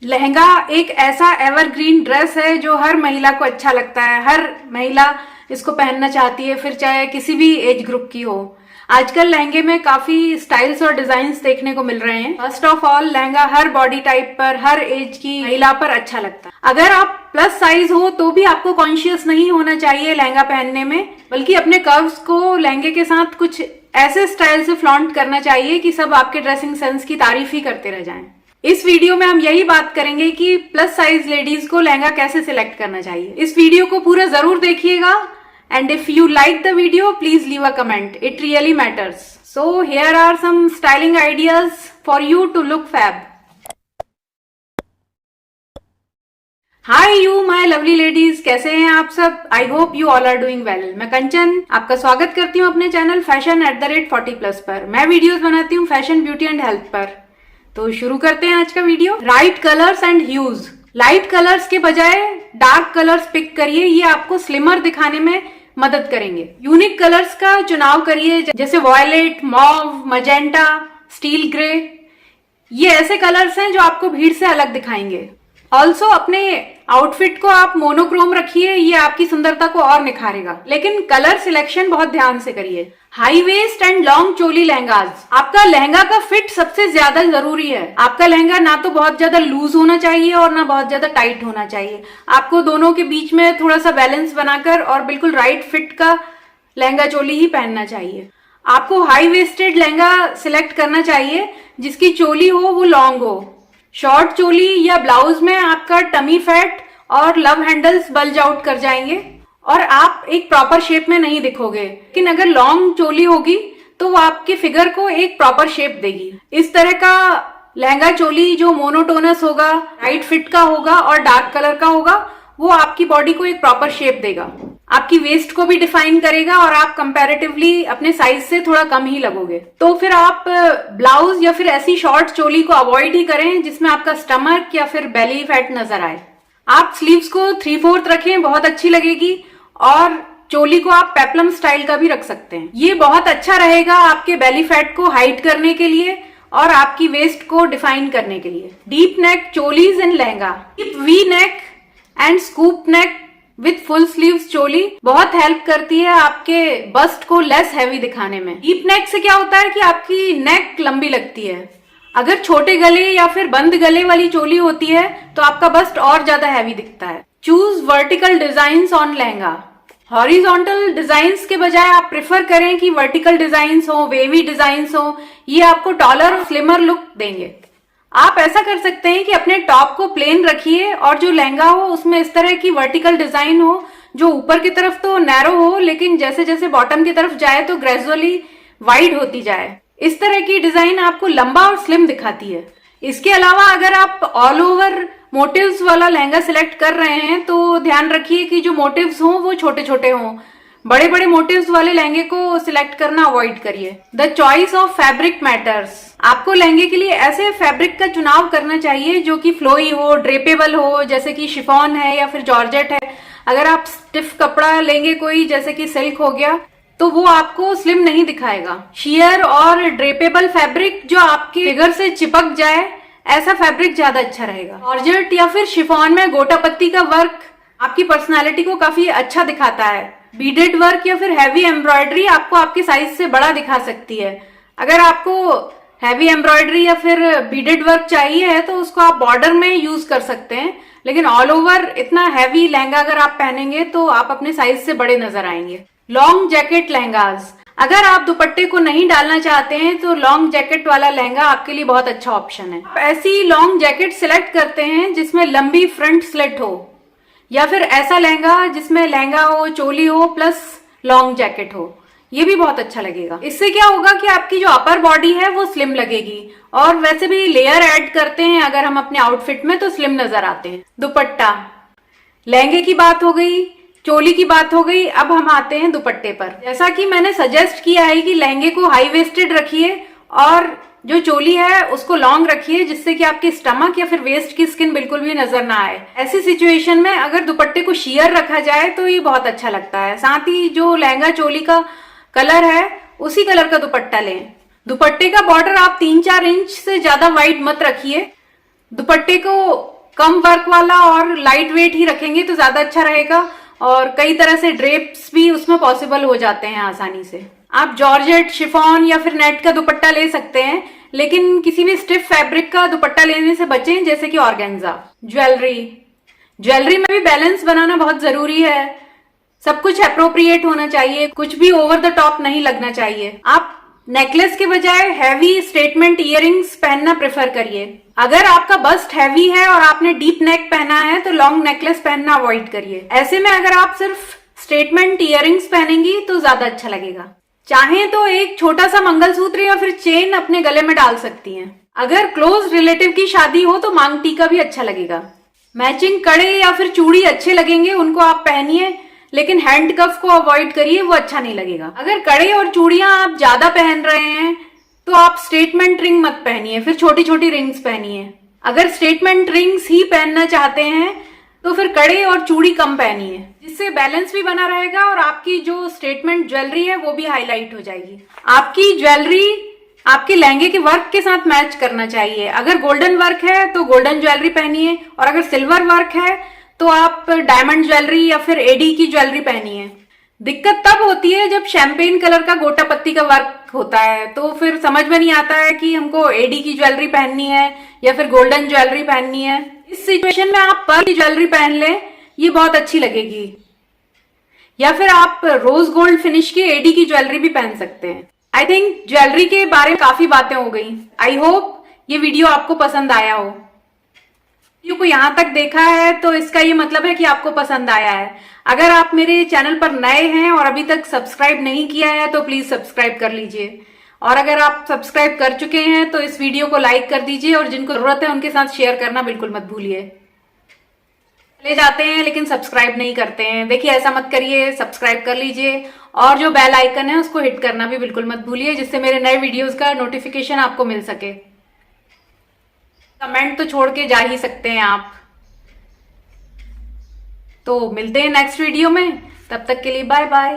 लहंगा एक ऐसा evergreen dress है जो हर महिला को अच्छा लगता है। हर महिला इसको पहनना चाहती है, फिर चाहे किसी भी एज ग्रुप की हो। आजकल लहंगे में काफी स्टाइल्स और डिजाइन्स देखने को मिल रहे हैं। First of all, lehenga her body type पर, हर एज की महिला पर अच्छा लगता है। अगर आप प्लस साइज हो तो भी आपको कॉन्शियस नहीं होना चाहिए लहंगा पहनने में, बल्कि अपने कर्व्स को लहंगे के साथ कुछ ऐसे स्टाइल से फ्लॉन्ट करना चाहिए कि सब आपके ड्रेसिंग सेंस की तारीफ ही करते रह जाएं। इस वीडियो में हम यही बात करेंगे कि प्लस साइज लेडीज को लहंगा कैसे सिलेक्ट करना चाहिए। इस वीडियो को पूरा जरूर देखिएगा and if you like the video please leave a comment, it really matters. So here are some styling ideas for you to look fab. Hi you my lovely ladies, कैसे हैं आप सब? I hope you all are doing well. मैं कंचन आपका स्वागत करती हूँ अपने चैनल fashion@40+ पर। मैं वीडियोस बनाती हूँ फैशन, ब्यूटी एंड हेल्थ पर। तो शुरू करते हैं आज का video. Right colours and huge. Light colours के बजाय डार्क कलर्स पिक करिए, ये आपको स्लिमर दिखाने में मदद करेंगे। यूनिक कलर्स का चुनाव करिए, जैसे violet, mauve, magenta, steel grey. ये ऐसे कलर्स हैं जो आपको भीड़ से अलग दिखाएंगे। ऑल्सो अपने आउटफिट को आप मोनोक्रोम रखिए, ये आपकी सुंदरता को और निखारेगा। लेकिन कलर सिलेक्शन बहुत ध्यान से करिए। High waist and long choli lehengas. आपका लहंगा का फिट सबसे ज्यादा जरूरी है। आपका लहंगा ना तो बहुत ज्यादा लूज होना चाहिए और ना बहुत ज्यादा टाइट होना चाहिए। आपको दोनों के बीच में थोड़ा सा बैलेंस बनाकर और बिल्कुल राइट फिट का लहंगा चोली ही पहनना चाहिए। आपको हाई वेस्टेड लहंगा सिलेक्ट करना चाहिए जिसकी चोली हो वो लॉन्ग हो। शॉर्ट चोली या ब्लाउज में आपका टमी फैट और लव हैंडल्स बल्ज आउट कर जाएंगे और आप एक प्रॉपर शेप में नहीं दिखोगे। लेकिन अगर लॉन्ग चोली होगी तो वो आपके फिगर को एक प्रॉपर शेप देगी। इस तरह का लहंगा चोली जो मोनोटोनस होगा, राइट फिट का होगा और डार्क कलर का होगा, वो आपकी बॉडी को एक प्रॉपर शेप देगा, आपकी वेस्ट को भी डिफाइन करेगा और आप कंपैरेटिवली अपने साइज से थोड़ा कम ही लगोगे। तो फिर आप ब्लाउज या फिर ऐसी शॉर्ट चोली को अवॉइड ही करें जिसमें आपका स्टमक या फिर बेली फैट नजर आए। आप स्लीव्स को 3/4 रखें, बहुत अच्छी लगेगी। और चोली को आप पेप्लम स्टाइल का भी रख सकते हैं। ये बहुत अच्छा रहेगा आपके बेली फैट को हाइड करने के लिए और आपकी वेस्ट को डिफाइन करने के लिए। Deep neck cholis in lehenga. V neck and scoop neck with full sleeves choli बहुत हेल्प करती है आपके बस्ट को लेस हैवी दिखाने में। डीप नेक से क्या होता है कि आपकी नेक लंबी लगती है। अगर छोटे गले या फिर बंद गले वाली चोली होती है तो आपका बस्ट और ज्यादा हैवी दिखता है। Choose vertical designs on lehenga. Horizontal designs के बजाय आप प्रेफर करें कि वर्टिकल डिजाइन्स हो, वेवी डिजाइन्स हो। ये आपको टॉलर और स्लिमर लुक देंगे। आप ऐसा कर सकते हैं कि अपने टॉप को प्लेन रखिए और जो लहंगा हो उसमें इस तरह की वर्टिकल डिजाइन हो जो ऊपर की तरफ तो नैरो हो लेकिन जैसे जैसे बॉटम की तरफ जाए तो ग्रेजुअली वाइड होती जाए। इस तरह की डिजाइन आपको लंबा और स्लिम दिखाती है। इसके अलावा अगर आप ऑल ओवर मोटिव्स वाला लहंगा सिलेक्ट कर रहे हैं तो ध्यान रखिए कि जो मोटिव्स हों वो छोटे छोटे हों। बड़े बड़े मोटिव्स वाले लहंगे को सिलेक्ट करना अवॉइड करिए। The choice of fabric matters. आपको लहंगे के लिए ऐसे फैब्रिक का चुनाव करना चाहिए जो कि फ्लोई हो, ड्रेपेबल हो, जैसे कि शिफॉन है या फिर जॉर्जेट है। अगर आप स्टिफ कपड़ा लेंगे कोई, जैसे कि सिल्क हो गया, तो वो आपको स्लिम नहीं दिखाएगा। शियर और ड्रेपेबल फैब्रिक जो आपके फिगर से चिपक जाए, ऐसा फैब्रिक ज्यादा अच्छा रहेगा। जॉर्जेट या फिर शिफॉन में गोटा पत्ती का वर्क आपकी पर्सनालिटी को काफी अच्छा दिखाता है। बीडेड वर्क या फिर हैवी एम्ब्रॉयडरी आपको आपके साइज से बड़ा दिखा सकती है। अगर आपको हैवी एम्ब्रॉयडरी या फिर बीडेड वर्क चाहिए है तो उसको आप बॉर्डर में यूज कर सकते हैं। लेकिन ऑल ओवर इतना हैवी लहंगा अगर आप पहनेंगे तो आप अपने साइज से बड़े नजर आएंगे। Long jacket lehengas. अगर आप दुपट्टे को नहीं डालना चाहते हैं तो लॉन्ग जैकेट वाला लहंगा आपके लिए बहुत अच्छा ऑप्शन है। ऐसी लॉन्ग जैकेट सिलेक्ट करते हैं जिसमें लंबी फ्रंट स्लिट हो, या फिर ऐसा लहंगा जिसमें लहंगा हो, चोली हो प्लस लॉन्ग जैकेट हो। ये भी बहुत अच्छा लगेगा। इससे क्या होगा कि आपकी जो अपर बॉडी है वो स्लिम लगेगी और वैसे भी लेयर ऐड करते हैं अगर हम अपने आउटफिट में तो स्लिम नजर आते हैं। दुपट्टा। लहंगे की बात हो गई, चोली की बात हो गई, अब हम आते हैं दुपट्टे पर। जैसा कि मैंने सजेस्ट किया है कि लहंगे को हाई वेस्टेड रखिए और जो चोली है उसको लॉन्ग रखिए जिससे कि आपके स्टमक या फिर वेस्ट की स्किन बिल्कुल भी नजर ना आए। ऐसी सिचुएशन में अगर दुपट्टे को शियर रखा जाए तो ये बहुत अच्छा लगता है। साथ ही जो लहंगा चोली का कलर है उसी कलर का दुपट्टा लें। दुपट्टे का बॉर्डर आप 3-4 इंच से ज्यादा वाइड मत रखिए दुपट्टे को कम वर्क वाला और लाइट वेट ही रखेंगे तो ज्यादा अच्छा रहेगा, और कई तरह से ड्रेप्स भी उसमें पॉसिबल हो जाते हैं आसानी से। आप जॉर्जेट, शिफॉन या फिर नेट का दुपट्टा ले सकते हैं, लेकिन किसी भी स्टिफ फैब्रिक का दुपट्टा लेने से बचें, जैसे कि ऑर्गेन्जा। ज्वेलरी में भी बैलेंस बनाना बहुत जरूरी है। सब कुछ अप्रोप्रिएट होना चाहिए, कुछ भी ओवर द टॉप नहीं लगना चाहिए। आप नेकलेस के बजाय हैवी स्टेटमेंट इयररिंग्स पहनना प्रेफर करिए। अगर आपका बस्ट हैवी है और आपने डीप नेक पहना है तो लॉन्ग नेकलेस पहनना अवॉइड करिए। ऐसे में अगर आप सिर्फ स्टेटमेंट इयररिंग्स पहनेंगी तो ज्यादा अच्छा लगेगा। चाहें तो एक छोटा सा मंगलसूत्र या फिर चेन अपने गले में डाल सकती हैं। अगर क्लोज रिलेटिव की शादी हो तो मांग टीका भी अच्छा लगेगा। मैचिंग कड़े या फिर चूड़ी अच्छे लगेंगे, उनको आप पहनिए, लेकिन हैंड कफ को अवॉइड करिए, वो अच्छा नहीं लगेगा। अगर कड़े और चूड़ियां आप ज्यादा पहन रहे हैं तो आप स्टेटमेंट रिंग मत पहनिए, फिर छोटी छोटी रिंग्स पहनिए। अगर स्टेटमेंट रिंग्स ही पहनना चाहते हैं तो फिर कड़े और चूड़ी कम पहनिए, जिससे बैलेंस भी बना रहेगा और आपकी जो स्टेटमेंट ज्वेलरी है वो भी हाईलाइट हो जाएगी। आपकी ज्वेलरी आपके लहंगे के वर्क के साथ मैच करना चाहिए। अगर गोल्डन वर्क है तो गोल्डन ज्वेलरी पहनिए, और अगर सिल्वर वर्क है तो आप डायमंड ज्वेलरी या फिर एडी की ज्वेलरी पहनिए। दिक्कत तब होती है जब शैंपेन कलर का गोटा पत्ती का वर्क होता है, तो फिर समझ में नहीं आता है कि हमको एडी की ज्वेलरी पहननी है या फिर गोल्डन ज्वेलरी पहननी है। इस सिचुएशन में आप पर्ल की ज्वेलरी पहन लें, ये बहुत अच्छी लगेगी। या फिर आप रोज गोल्ड फिनिश की एडी की ज्वेलरी भी पहन सकते हैं। आई थिंक ज्वेलरी के बारे में काफी बातें हो गई। आई होप ये वीडियो आपको पसंद आया हो। वीडियो को यहाँ तक देखा है तो इसका ये मतलब है कि आपको पसंद आया है। अगर आप मेरे चैनल पर नए हैं और अभी तक सब्सक्राइब नहीं किया है तो प्लीज सब्सक्राइब कर लीजिए, और अगर आप सब्सक्राइब कर चुके हैं तो इस वीडियो को लाइक कर दीजिए, और जिनको जरूरत है उनके साथ शेयर करना बिल्कुल मत भूलिए। चले जाते हैं लेकिन सब्सक्राइब नहीं करते हैं, देखिए ऐसा मत करिए, सब्सक्राइब कर लीजिए, और जो बेल आइकन है उसको हिट करना भी बिल्कुल मत भूलिए, जिससे मेरे नए वीडियोस का नोटिफिकेशन आपको मिल सके। कमेंट तो छोड़ के जा ही सकते हैं आप। तो मिलते हैं नेक्स्ट वीडियो में, तब तक के लिए बाय बाय।